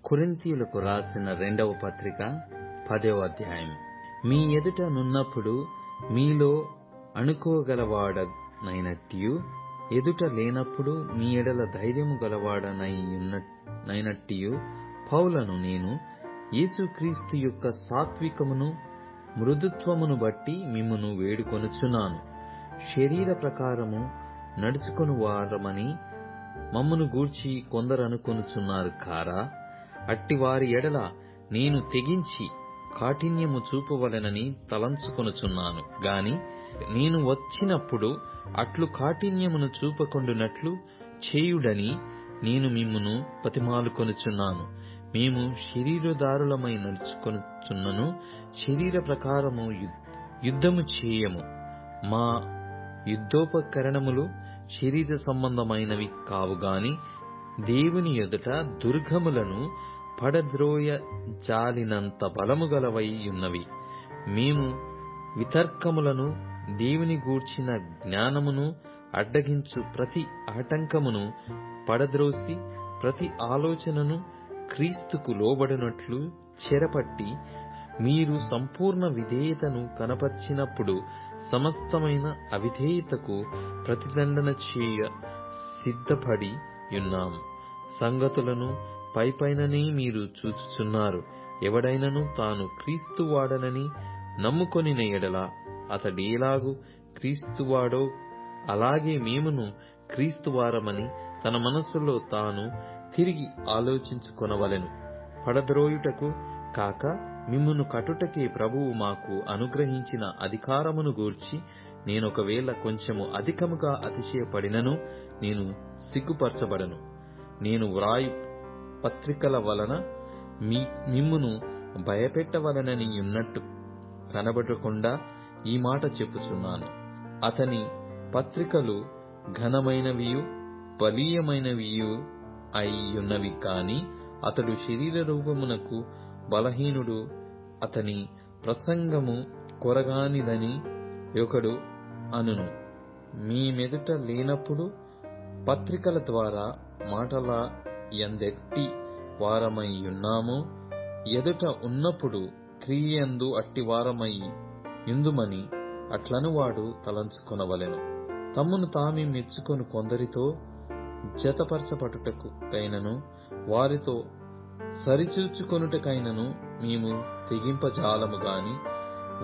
కొరింథీయులకు రాసిన 2వ పత్రిక 10వ అధ్యాయం. మీ ఎదుట నున్నప్పుడు మీలో అనుకోగలవాడనైనట్టియు, ఎదుట లేనప్పుడు మీ ఎడల ధైర్యము గలవాడనైనట్టియు పౌలను నేను యేసుక్రీస్తు యొక్క సాత్వికమును మృదుత్వమును బట్టి మిమ్మును వేడుకొనుచున్నాను. శరీర ప్రకారము నడుచుకొని వారమని మమ్మును గూర్చి కొందరనుకొనుచున్నారు కారా? అట్టి వారి ఎడల నేను తెగించి కాఠిన్యము చూపవలెనని తలంచుకొనుచున్నాను గాని, నేను వచ్చినప్పుడు అట్లు కాఠిన్యమును చూపకుండునట్లు చేయుడని నేను మిమ్మును బతిమాలుకొనుచున్నాను. మేము శరీరధారులమై నడుచుకొనుచున్నను, శరీర ప్రకారము యుద్ధము చేయము. మా యుద్ధోపకరణములు శరీర సంబంధమైనవి కావు గాని దేవుని ఎదుట దుర్గములను పడద్రోయ జాలినంత బలము గలవై ఉన్నవి. మేము వితర్కములను, దేవుని గూర్చిన జ్ఞానమును అడ్డగించు ప్రతి ఆటంకమును పడద్రోసి, ప్రతి ఆలోచనను క్రీస్తుకు లోబడినట్లు చెరపట్టి, మీరు సంపూర్ణ విధేయతను కనపర్చినప్పుడు సమస్తమైన అవిధేయతకు ప్రతిదండన చేయ సిద్ధపడి ఉన్నాము. సంగతులను పైపైననే మీరు చూచుచున్నారు. ఎవడైనను తాను క్రీస్తువాడనని నమ్ముకొనిన ఎడల అతడేలాగు క్రీస్తువాడో అలాగే మేమును క్రీస్తువారమని తన మనస్సులో తాను తిరిగి ఆలోచించుకొనవలెను. పడద్రోయుటకు కాక మిమ్మును కట్టుటకే ప్రభువు మాకు అనుగ్రహించిన అధికారమును గూర్చి నేనొకవేళ కొంచెము అధికముగా అతిశయపడినను నేను సిగ్గుపరచబడను. నేను వ్రాయు పత్రికల వలన మిమ్మును భయపెట్టవలనని ఉన్నట్టు కనబడకుండా ఈ మాట చెప్పుచున్నాను. అతని పత్రికలు ఘనమైనవియు బలీయమైనవియు అయ్యున్నవి కాని అతడు శరీర రూపమునకు బలహీనుడు, అతని ప్రసంగము కొరగానిదని ఒకడు అనును. మీ మెదుట లేనప్పుడు పత్రికల ద్వారా మాటల యందెట్టి వారమై ఉన్నామో, ఎదుట ఉన్నప్పుడు క్రియయందు అట్టి వారమై యుందుమని అట్లను వాడు తలంచుకొనవలెను. తమ్మును తామే మెచ్చుకొని కొందరితో జతపరచబడుటకైనను వారితో సరిచూచుకొనుటకైనను మేము తెగింపజాలము గాని,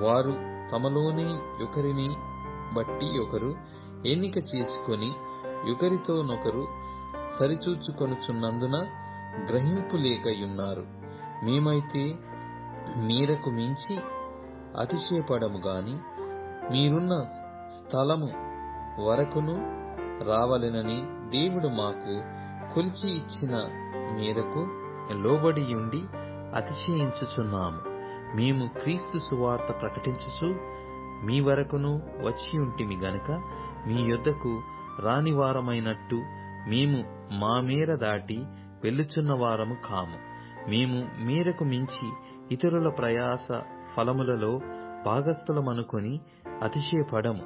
వారు తమలోనే ఒకరిని బట్టి ఒకరు ఎన్నిక చేసుకొని ఒకరితోనొకరు సరిచూచుకొనుచున్నందున గ్రహింపు లేకయున్నారు. మేమైతే మీరకు మించి అతిశయపడము గాని, మీరున్న స్థలము వరకును రావలెనని దేవుడు మాకు కొలిచి ఇచ్చిన మేరకు లోబడియుండి అతిశయించుచున్నాము. మేము క్రీస్తు సువార్త ప్రకటించుచు మీ వరకును వచ్చియుంటిమి గనుక మీ యొద్దకు రాని వారమైనట్టు మేము మా మేర దాటి వెళ్ళుచున్న వారము కాము. మేము మేరకు మించి ఇతరుల ప్రయాస ఫలములలో భాగస్థులమనుకొని అతిశయపడము.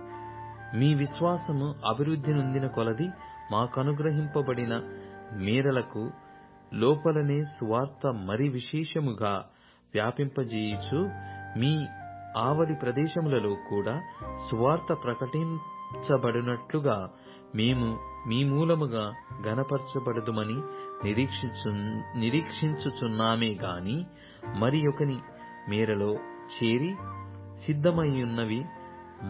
మీ విశ్వాసము అభివృద్ధి నొందిన కొలది మాకనుగ్రహింపబడిన మేరలకు లోపలనే సువార్త మరి విశేషముగా వ్యాపింపజేయుచు, మీ ఆవలి ప్రదేశములలో కూడా సువార్త ప్రకటించబడినట్లుగా మేము మీ మూలముగా ఘనపరచబడదుమని నిరీక్షించుచున్నామే గాని, మరి ఒకని మేరలో చేరి సిద్ధమయ్యున్నవి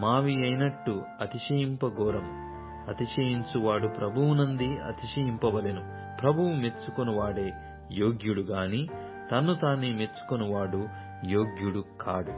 మావి అయినట్టు అతిశయింపగోరము. అతిశయించువాడు ప్రభువునందే అతిశయింపవలెను. ప్రభువు మెచ్చుకొనువాడే యోగ్యుడు గాని తన్ను తానే మెచ్చుకొనువాడు యోగ్యుడు కాడు.